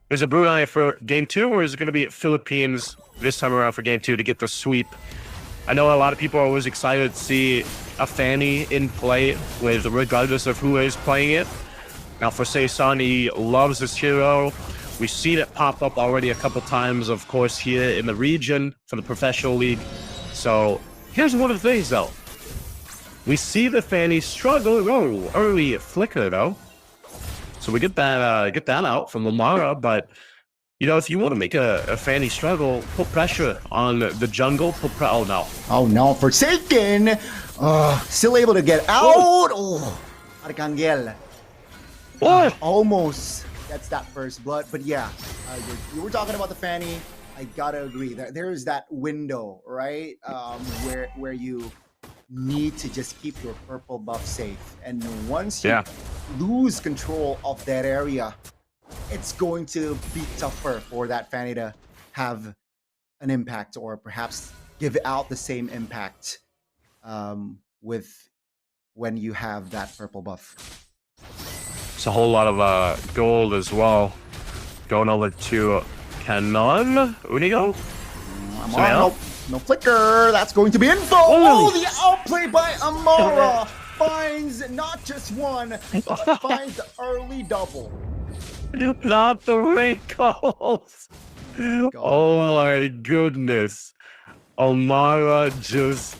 Is it Brunei for game 2, or is it going to be Philippines this time around for game 2 to get the sweep? I know a lot of people are always excited to see a Fanny in play, with regardless of who is playing it. Now for Saison, he loves this hero. We've seen it pop up already a couple times, of course, here in the region for the professional league. So here's one of the things, though. We see the Fanny struggle. Oh, early flicker, though. So we get that out from Lamara, but you know, if you want to make a Fanny struggle, put pressure on the jungle. Oh no! Oh no! Forsaken, still able to get out. Oh, Arcangel. What? Almost gets that first blood, but yeah, you were talking about the Fanny. I gotta agree. There's that window, right, where you need to just keep your purple buff safe, and once you lose control of that area, it's going to be tougher for that Fanny to have an impact, or perhaps give out the same impact with when you have that purple buff. It's a whole lot of gold as well. Going over to Canon Unigo. No flicker. That's going to be info. Oh, the outplay by Amara finds not just one, but finds the early double. Not the wrinkles. Oh my goodness. Amara just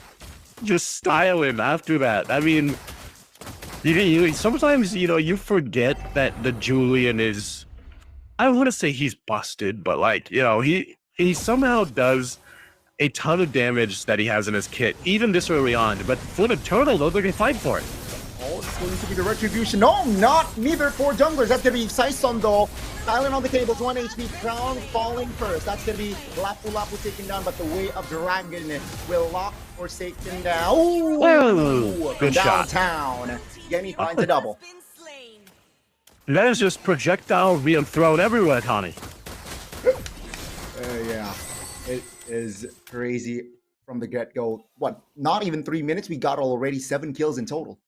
styling after that. I mean, you sometimes, you know, you forget that the Julian is, I don't want to say he's busted, but like, you know, he somehow does a ton of damage that he has in his kit, even this early on. But for the turtle, though, they're going to fight for it. Oh, it's going to be the retribution. No, neither for junglers. That's going to be Saison, though. Silent on the tables, 1 HP. Crown falling first. That's going to be Lapu Lapu taken down, but the Way of Dragon will lock Forsaken down. Ooh, good downtown. shot. Yenny finds a double. That is just projectile being thrown everywhere, Connie. Yeah, it is crazy from the get-go. What, not even 3 minutes, we got already 7 kills in total.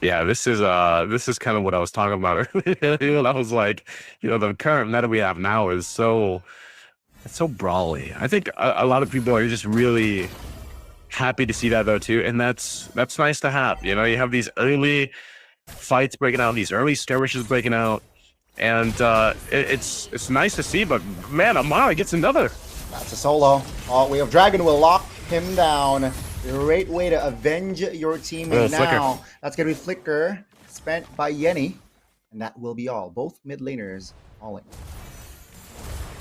Yeah, this is kind of what I was talking about earlier. I was like, you know, the current meta we have now is it's so brawly. I think a lot of people are just really happy to see that, though, too, and that's nice to have. You know, you have these early fights breaking out, these early skirmishes breaking out, and it's nice to see. But man, Amara gets another. That's a solo. Way of Dragon will lock him down. Great way to avenge your teammate now. Flicker. That's gonna be Flicker spent by Yenny, and that will be all. Both mid laners all in.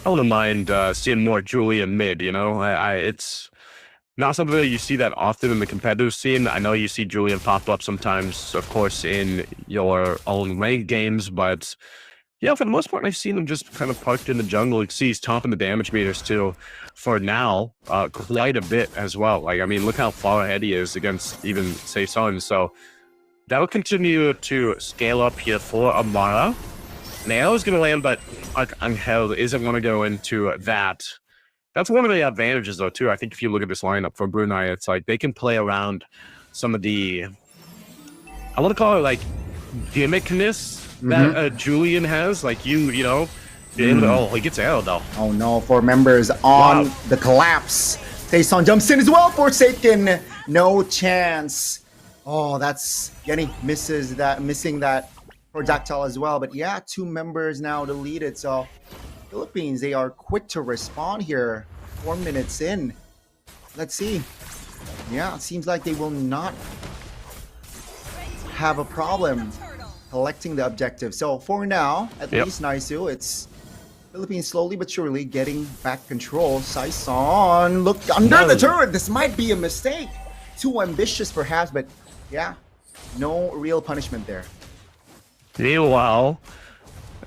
I wouldn't mind seeing more Julian mid. You know, it's not something that you see that often in the competitive scene. I know you see Julian pop up sometimes, of course, in your own ranked games, but yeah, for the most part, I've seen him just kind of parked in the jungle. You see he's topping the damage meters too, for now, quite a bit as well. Like, I mean, look how far ahead he is against even Saison. So that will continue to scale up here for Amara. Now is going to land, but Angel isn't going to go into that. That's one of the advantages, though, too. I think if you look at this lineup for BRUNEI, it's like they can play around some of the, I want to call it like gimmickness that Julian has. Like you know, oh, he gets arrowed though. Oh no, 4 members on the collapse. Saison jumps in as well. Forsaken, no chance. Oh, that's Yenny missing that projectile as well. But yeah, 2 members now deleted. So Philippines, they are quick to respond here. 4 minutes in. Let's see. Yeah, it seems like they will not have a problem collecting the objective. So for now, at least Naisu, it's Philippines slowly but surely getting back control. Saison, look under the turret. This might be a mistake. Too ambitious perhaps, but yeah, no real punishment there. Meanwhile,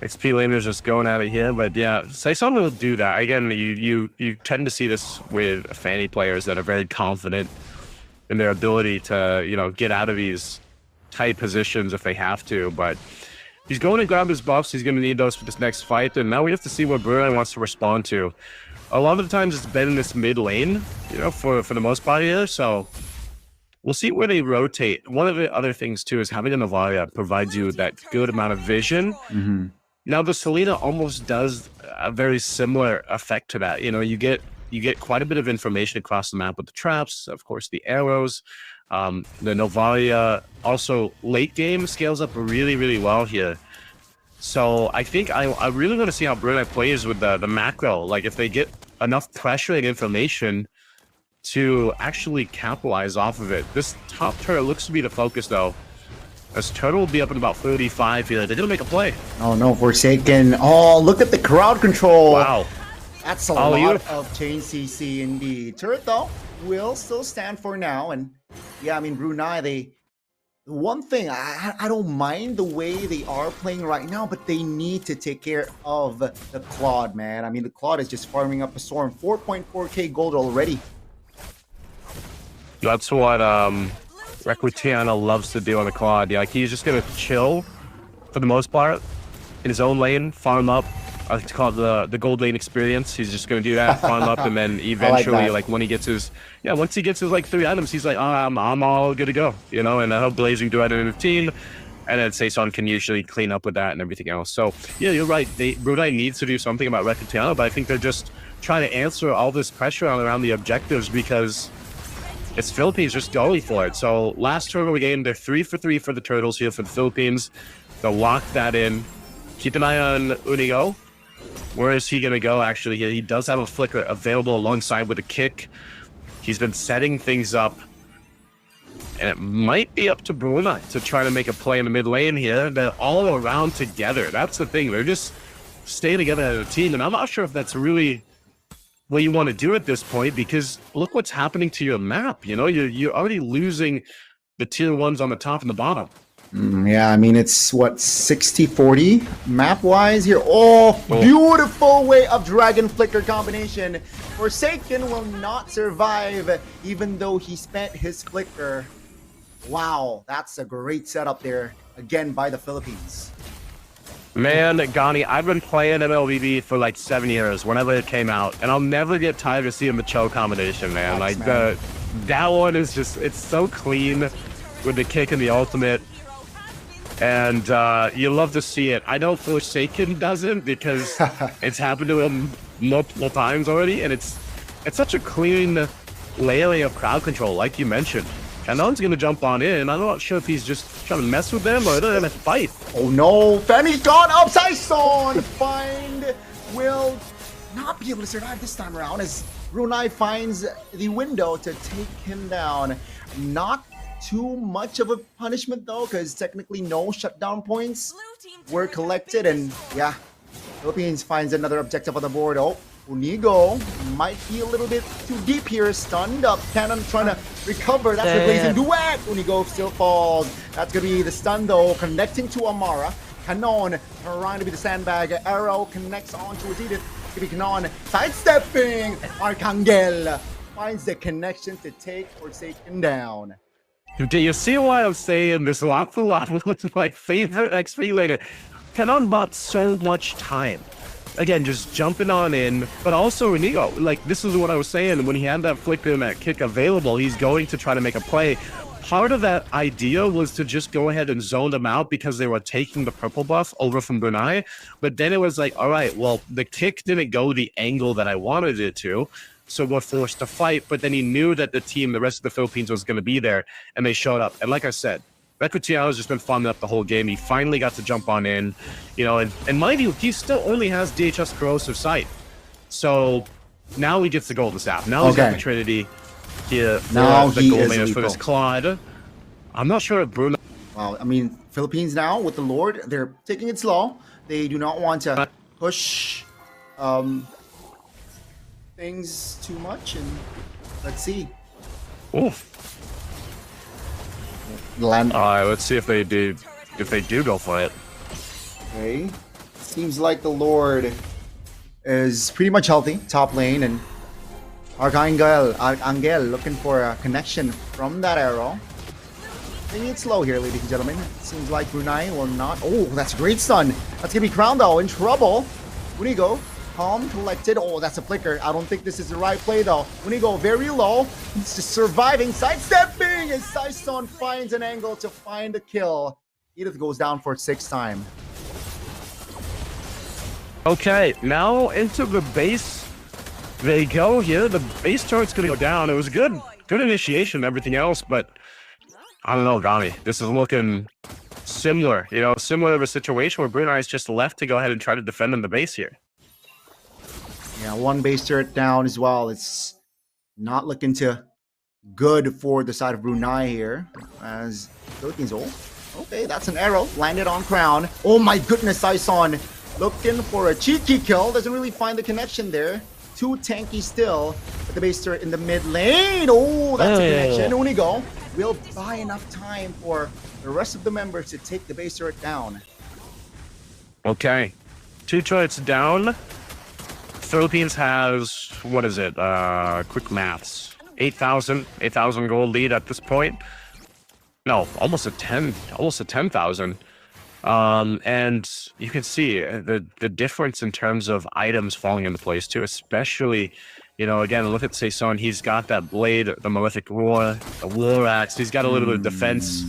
XP laner's just going out of here, but yeah, Saison will do that. Again, you tend to see this with Fanny players that are very confident in their ability to, you know, get out of these tight positions if they have to, but he's going to grab his buffs. He's going to need those for this next fight, and now we have to see what BRUNEI wants to respond to. A lot of the times it's been in this mid lane, you know, for the most part here, so we'll see where they rotate. One of the other things too is having a Navaria provides you that good amount of vision Now the Selena almost does a very similar effect to that. You know, you get quite a bit of information across the map with the traps, of course, the arrows, the Novaria. Also, late game scales up really, really well here. So I think I really want to see how BRUNEI plays with the macro. Like if they get enough pressure and information to actually capitalize off of it. This top turret looks to be the focus though. As Turtle will be up in about 35 here. They're gonna make a play. Oh no, Forsaken. Oh, look at the crowd control. Wow. That's a lot of chain CC indeed. Turret though will still stand for now. And yeah, I mean BRUNEI, the one thing, I don't mind the way they are playing right now, but they need to take care of the Claude, man. I mean, the Claude is just farming up a storm. 4.4k gold already. That's what Requitiana loves to do on the Claude. Yeah, like he's just gonna chill for the most part in his own lane, farm up. I like to call it the gold lane experience. He's just gonna do that, farm up, and then eventually, like when he gets his, once he gets his like 3 items, he's like, I'm all good to go, you know. And I hope Blazing do it in 15, and then Saison can usually clean up with that and everything else. So yeah, you're right. BRUNEI needs to do something about Requitiana, but I think they're just trying to answer all this pressure around the objectives because it's Philippines just going for it. So last tournament game, they're 3 for 3 for the Turtles here for the Philippines. They'll lock that in. Keep an eye on Unigo. Where is he going to go? Actually, he does have a flicker available alongside with a kick. He's been setting things up. And it might be up to BRUNEI to try to make a play in the mid lane here. They're all around together. That's the thing. They're just staying together as a team. And I'm not sure if that's really what you want to do at this point, because look what's happening to your map. You know, you're already losing the tier 1s on the top and the bottom. Yeah, I mean, it's what, 60-40 map-wise here. Oh, beautiful way of Dragon Flicker combination. Forsaken will not survive, even though he spent his Flicker. Wow, that's a great setup there, again, by the Philippines. Man, Gani, I've been playing MLBB for like 7 years, whenever it came out, and I'll never get tired of seeing the Cho combination, man. That's, like, that one is just, it's so clean with the kick and the ultimate. And you love to see it. I know Forsaken doesn't, because it's happened to him multiple times already, and it's such a clean layering of crowd control, like you mentioned. And no one's gonna jump on in. I'm not sure if he's just trying to mess with them or they're gonna fight. Oh no, Fanny's gone up, Saison! Find will not be able to survive this time around as BRUNEI finds the window to take him down. Not too much of a punishment though, because technically no shutdown points were collected, and yeah, Philippines finds another objective on the board. Oh, Unigo might be a little bit too deep here, stunned up. Cannon trying to recover. That's the Blazing Duet. Unigo still falls. That's gonna be the stun though, connecting to Amara. Canon trying to be the sandbag. Arrow connects onto Edith. It's gonna be Canon sidestepping. Arcangel finds the connection to take Forsaken down. Do you see why I'm saying this lot with my favorite XP later? Canon bought so much time. Again, just jumping on in, but also Inigo. Like, this is what I was saying. When he had that flicker and that kick available, he's going to try to make a play. Part of that idea was to just go ahead and zone them out because they were taking the purple buff over from BRUNEI. But then it was like, all right, well, the kick didn't go the angle that I wanted it to. So we're forced to fight, but then he knew that the rest of the Philippines was going to be there, and they showed up. And like I said, Requitiano has just been farming up the whole game. He finally got to jump on in, you know, and mind you, he still only has DHS Corrosive Sight. So now he gets the Golden Staff. Now he's got the Trinity here for the gold laners for this Claude. I'm not sure if BRUNEI... Well, I mean, Philippines now with the Lord, they're taking it slow. They do not want to push things too much, and let's see. Oof. Land. All right, let's see if they do go for it. Okay, seems like the Lord is pretty much healthy top lane, and Arcangel looking for a connection from that arrow. Taking it slow here, ladies and gentlemen. Seems like BRUNEI will not. Oh, that's a great stun. That's gonna be Crown though in trouble. Unigo, calm, collected. Oh, that's a flicker. I don't think this is the right play though. Unigo very low. He's just surviving, sidestepping, and Saison finds an angle to find a kill. Edith goes down for 6th time. Okay, now into the base they go here. The base turret's gonna go down. It was good initiation and everything else, but I don't know, Gami. This is looking similar, similar to a situation where BRUNEI is just left to go ahead and try to defend in the base here. Yeah, one base turret down as well. It's not looking too good for the side of BRUNEI here. As Philippines, okay, that's an arrow. Landed on Crown. Oh my goodness, Saison looking for a cheeky kill. Doesn't really find the connection there. Too tanky still. But the base turret in the mid lane. Oh, that's a connection. Unigo will buy enough time for the rest of the members to take the base turret down. Okay. 2 turrets down. Philippines has, what is it? Quick maths. 8,000 gold lead at this point. No, almost a 10,000. And you can see the difference in terms of items falling into place too, especially, again, look at Saison. He's got that blade, the Malefic Roar, the War Axe. He's got a little bit of defense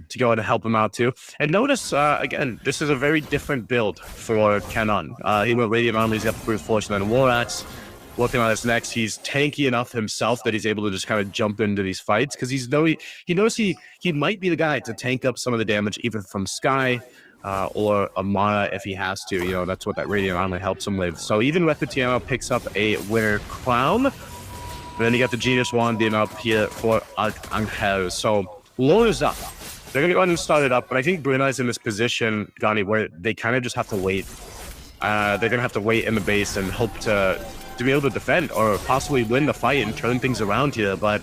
to go ahead and help him out too. And notice, again, this is a very different build for Canon. He went Radiant Armor, he's got the Brute Force, and then War Axe. Looking at his next, he's tanky enough himself that he's able to just kind of jump into these fights because he knows he might be the guy to tank up some of the damage even from Sky or Amara if he has to. That's what that Radiant Armor helps him with. So even Repetiano picks up a Winter Crown. Then you got the Genius Wand in up here for Angel. So Lord up. They're going to go ahead and start it up, but I think BRUNEI's in this position, Gani, where they kind of just have to wait. They're going to have to wait in the base and hope to be able to defend or possibly win the fight and turn things around here. But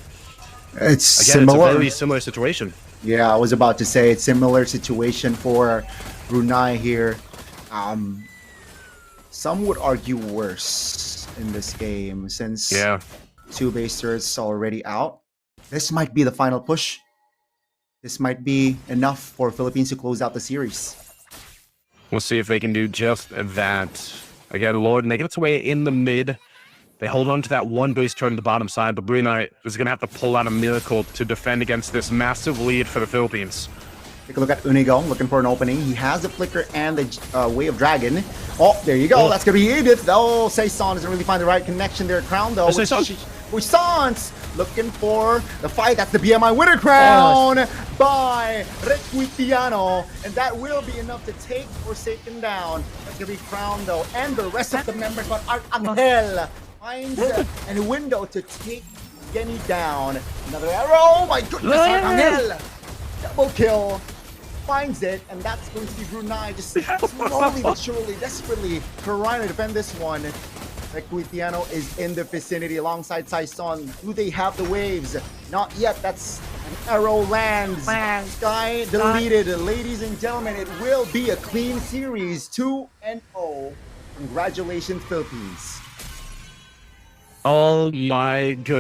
it's again, similar. It's a very similar situation. Yeah, I was about to say it's similar situation for BRUNEI here. Some would argue worse in this game since 2 base turrets already out. This might be the final push. This might be enough for Philippines to close out the series. We'll see if they can do just that. Again, Lord making its way in the mid. They hold on to that 1 base turn on the bottom side, but BRUNEI is going to have to pull out a miracle to defend against this massive lead for the Philippines. Take a look at Unigo, looking for an opening. He has the Flicker and the Way of Dragon. Oh, there you go. That's going to be Edith. Oh, Saison doesn't really find the right connection there. Crown, though. Saison's looking for the fight. That's the BMI Winter Crown by Requitiano. And that will be enough to take Forsaken down. That's going to be Crown, though. And the rest of the members, but Arcangel finds a window to take Yenny down. Another arrow. Oh, my goodness. Arcangel. Double kill. Finds it, and that's going to be BRUNEI just slowly but surely, desperately trying to defend this one. Requitiano is in the vicinity alongside Saison. Do they have the waves? Not yet. That's an arrow lands. Sky deleted. Ladies and gentlemen, it will be a clean series. 2-0. Congratulations, Philippines. Oh my goodness.